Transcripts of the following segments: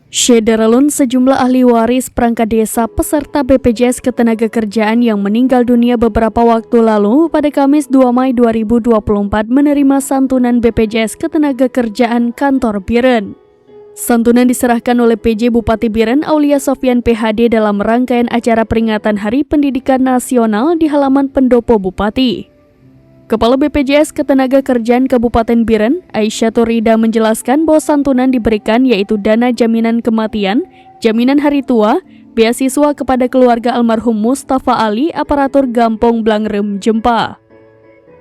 Syederalun sejumlah ahli waris perangkat desa peserta BPJS Ketenagakerjaan yang meninggal dunia beberapa waktu lalu pada Kamis 2 Mei 2024 menerima santunan BPJS Ketenagakerjaan kantor Biren. Santunan diserahkan oleh PJ Bupati Biren Aulia Sofyan PhD dalam rangkaian acara peringatan Hari Pendidikan Nasional di halaman pendopo Bupati. Kepala BPJS Ketenagakerjaan Kabupaten Biren, Aisyatur Rida menjelaskan bahwa santunan diberikan yaitu dana jaminan kematian, jaminan hari tua, beasiswa kepada keluarga almarhum Mustafa Ali, aparatur Gampong Blangrem, Jempa.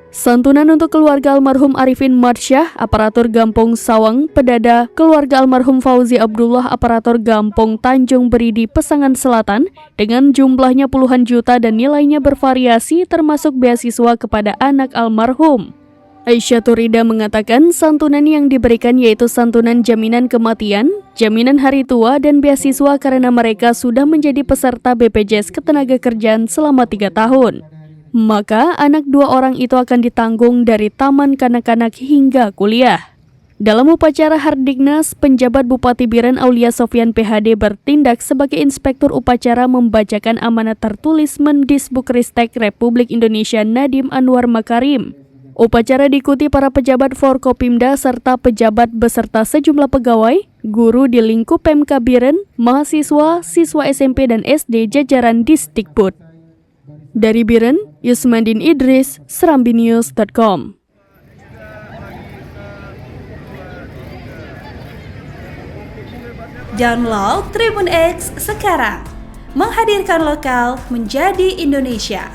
Santunan untuk keluarga almarhum Arifin Marsyah, aparatur Gampong Sawang, Pedada, keluarga almarhum Fauzi Abdullah, aparatur Gampong Tanjung Beridi, Pesangan Selatan, dengan jumlahnya puluhan juta dan nilainya bervariasi termasuk beasiswa kepada anak almarhum. Aisyatur Rida mengatakan santunan yang diberikan yaitu santunan jaminan kematian, jaminan hari tua, dan beasiswa karena mereka sudah menjadi peserta BPJS Ketenagakerjaan selama 3 tahun. Maka anak 2 orang itu akan ditanggung dari taman kanak-kanak hingga kuliah. Dalam upacara Hardiknas, penjabat Bupati Biren Aulia Sofyan PhD bertindak sebagai inspektur upacara membacakan amanat tertulis Mendisbukristek Republik Indonesia Nadiem Anwar Makarim. Upacara diikuti para pejabat Forkopimda serta pejabat beserta sejumlah pegawai, guru di lingkup Pemka Biren, mahasiswa, siswa SMP dan SD jajaran Disdikbud. Dari Biren, Yusmandin Idris, serambinews.com. Download Tribun X sekarang, menghadirkan lokal menjadi Indonesia.